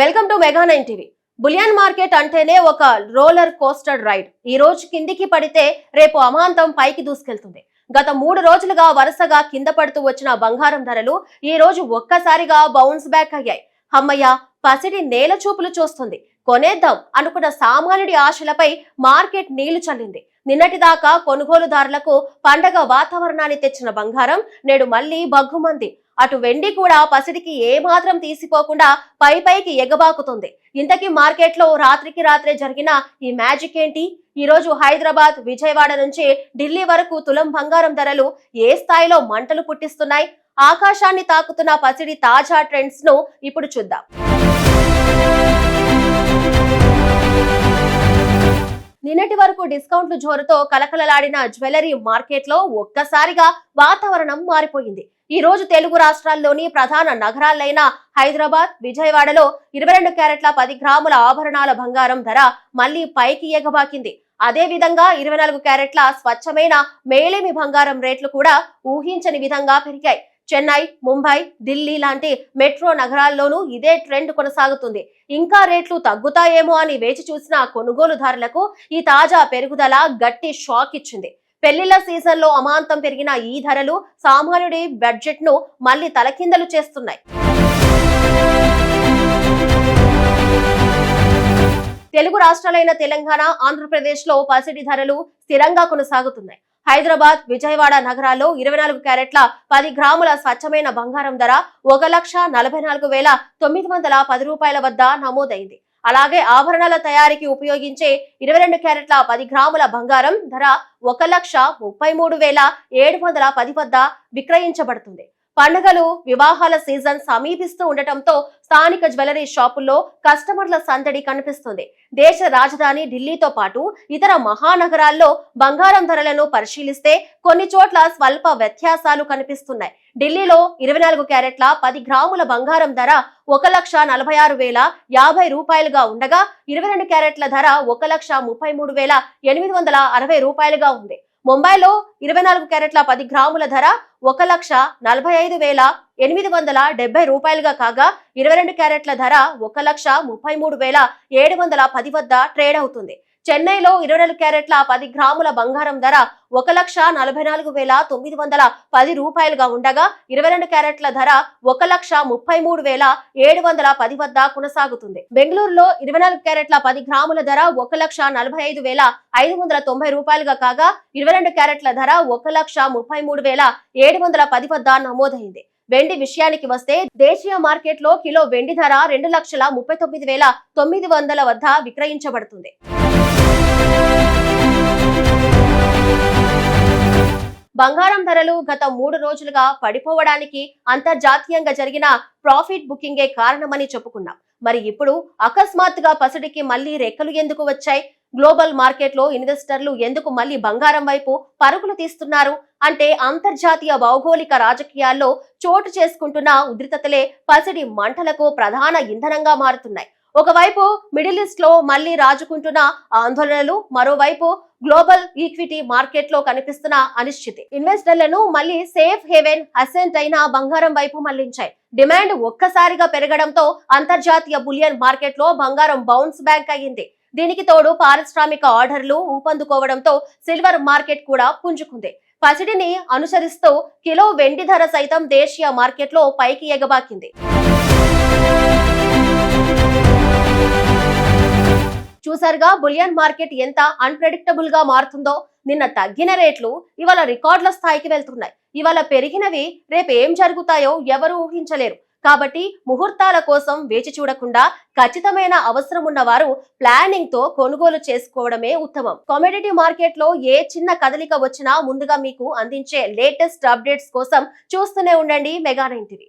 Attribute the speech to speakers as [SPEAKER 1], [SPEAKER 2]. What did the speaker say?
[SPEAKER 1] Welcome to Mega 9 TV. Bullion market అంటేనే ఒక roller coaster ride. ఈ రోజు కిందికి పడితే రేపు అమాంతం పైకి దూసుకెళ్తుంది. గత 3 రోజులుగా వరుసగా కింద పడుతూ వచ్చిన బంగారం ధరలు ఈ రోజు ఒక్కసారిగా బౌన్స్ బ్యాక్ అయ్యాయి. అమ్మయ్య, పసిడి నేల చూపులు చూస్తుంది. కొనేద్దాం అనుకున్న సామాన్యుడి ఆశలపై మార్కెట్ నీళ్లు చల్లింది. నిన్నటిదాకా కొనుగోలుదారులకు పండగ వాతావరణాన్ని తెచ్చిన బంగారం నేడు మళ్లీ బగ్గుమంది. అటు వెండి కూడా పసిడికి ఏమాత్రం తీసిపోకుండా పైకి ఎగబాకుతుంది. ఇంతకీ మార్కెట్ లో రాత్రికి రాత్రే జరిగిన ఈ మ్యాజిక్ ఏంటి? ఈ రోజు హైదరాబాద్, విజయవాడ నుంచి ఢిల్లీ వరకు తులం బంగారం ధరలు ఏ స్థాయిలో మంటలు పుట్టిస్తున్నాయి? ఆకాశాన్ని తాకుతున్న పసిడి తాజా ట్రెండ్స్ ను ఇప్పుడు చూద్దాం. నిన్నటి వరకు డిస్కౌంట్లు జోరుతో కలకలలాడిన జ్యువెలరీ మార్కెట్ లో ఒక్కసారిగా వాతావరణం మారిపోయింది. ఈ రోజు తెలుగు రాష్ట్రాల్లోని ప్రధాన నగరాలైన హైదరాబాద్, విజయవాడలో 22 క్యారెట్ల 10 గ్రాముల ఆభరణాల బంగారం ధర మళ్లీ పైకి ఎగబాకింది. అదే విధంగా 24 క్యారెట్ల స్వచ్ఛమైన మేలిమి బంగారం రేట్లు కూడా ఊహించని విధంగా పెరిగాయి. చెన్నై, ముంబై, ఢిల్లీ లాంటి మెట్రో నగరాల్లోనూ ఇదే ట్రెండ్ కొనసాగుతుంది. ఇంకా రేట్లు తగ్గుతాయేమో అని వేచి చూసిన కొనుగోలుదారులకు ఈ తాజా పెరుగుదల గట్టి షాక్ ఇచ్చింది. పెళ్లిళ్ల సీజన్ లో అమాంతం పెరిగిన ఈ ధరలు సామాన్యుడి బడ్జెట్ ను మళ్లీ తలకిందలు చేస్తున్నాయి. తెలుగు రాష్ట్రాలైన తెలంగాణ, ఆంధ్రప్రదేశ్ లో పసిడి ధరలు స్థిరంగా కొనసాగుతున్నాయి. హైదరాబాద్, విజయవాడ నగరాల్లో 24 క్యారెట్ల 10 గ్రాముల స్వచ్ఛమైన బంగారం ధర 1,44,910 రూపాయల వద్ద నమోదైంది. అలాగే ఆభరణాల తయారీకి ఉపయోగించే 22 క్యారెట్ల 10 గ్రాముల బంగారం ధర 1,33,710 వద్ద విక్రయించబడుతుంది. పండుగలు, వివాహాల సీజన్ సమీపిస్తూ ఉండటంతో స్థానిక జ్యువెలరీ షాపుల్లో కస్టమర్ల సందడి కనిపిస్తుంది. దేశ రాజధాని ఢిల్లీతో పాటు ఇతర మహానగరాల్లో బంగారం ధరలను పరిశీలిస్తే కొన్ని చోట్ల స్వల్ప వ్యత్యాసాలు కనిపిస్తున్నాయి. ఢిల్లీలో 24 క్యారెట్ల 10 గ్రాముల బంగారం ధర 1,46,050 రూపాయలుగా ఉండగా 22 క్యారెట్ల ధర 1,33,860 రూపాయలుగా ఉంది. ముంబైలో 24 క్యారెట్ల 10 గ్రాముల ధర 1,45,870 రూపాయలుగా కాగా 22 క్యారెట్ల ధర 1,33,710 వద్ద ట్రేడ్ అవుతుంది. చెన్నైలో 22 క్యారెట్ల 10 గ్రాముల బంగారం ధర 1,44,910 రూపాయలుగా ఉండగా 22 క్యారెట్ల ధర 1,33,710 వద్ద కొనసాగుతుంది. బెంగళూరులో 24 క్యారెట్ల 10 గ్రాముల ధర 1,45,590 రూపాయలుగా కాగా 22 క్యారెట్ల ధర 1,33,710 వద్ద నమోదైంది. వెండి విషయానికి వస్తే దేశీయ మార్కెట్ లో కిలో వెండి ధర 2,39,900 వద్ద విక్రయించబడుతుంది. బంగారం ధరలు గత 3 రోజులుగా పడిపోవడానికి అంతర్జాతీయంగా జరిగిన ప్రాఫిట్ బుకింగే కారణమని చెప్పుకున్నాం. మరి ఇప్పుడు అకస్మాత్తుగా పసిడికి మళ్లీ రెక్కలు ఎందుకు వచ్చాయి? గ్లోబల్ మార్కెట్ లో ఇన్వెస్టర్లు ఎందుకు మళ్లీ బంగారం వైపు పరుగులు తీస్తున్నారు అంటే అంతర్జాతీయ భౌగోళిక రాజకీయాల్లో చోటు చేసుకుంటున్న ఉద్రిక్తతలే పసిడి మంటలకు ప్రధాన ఇంధనంగా మారుతున్నాయి. ఒకవైపు మిడిల్ ఈస్ట్ లో మళ్లీ రాజుకుంటున్న ఆందోళనలు, మరోవైపు గ్లోబల్ ఈక్విటీ మార్కెట్ లో కనిపిస్తున్న అనిశ్చితి ఇన్వెస్టర్లను మళ్లీ సేఫ్ హేవెన్ అసెంట్ అయిన బంగారం వైపు మళ్లించాయి. డిమాండ్ ఒక్కసారిగా పెరగడంతో అంతర్జాతీయ బులియన్ మార్కెట్ లో బంగారం బౌన్స్ బ్యాక్ అయ్యింది. దీనికి తోడు పారిశ్రామిక ఆర్డర్లు ఊపందుకోవడంతో సిల్వర్ మార్కెట్ కూడా పుంజుకుంది. పసిడిని అనుసరిస్తూ కిలో వెండి ధర సైతం దేశీయ మార్కెట్ లో పైకి ఎగబాకింది. చూసారుగా బులియన్ మార్కెట్ ఎంత అన్ప్రెడిక్టబుల్ గా మారుతుందో. నిన్న తగ్గిన రేట్లు ఇవాళ రికార్డుల స్థాయికి వెళ్తున్నాయి. ఇవాళ పెరిగినవి రేపు ఏం జరుగుతాయో ఎవరు ఊహించలేరు. కాబట్టి ముహూర్తాల కోసం వేచి చూడకుండా ఖచ్చితమైన అవసరం ఉన్న వారు ప్లానింగ్ తో కొనుగోలు చేసుకోవడమే ఉత్తమం. కమోడిటీ మార్కెట్ లో ఏ చిన్న కదలిక వచ్చినా ముందుగా మీకు అందించే లేటెస్ట్ అప్డేట్స్ కోసం చూస్తూనే ఉండండి మెగా 9 టీవీ.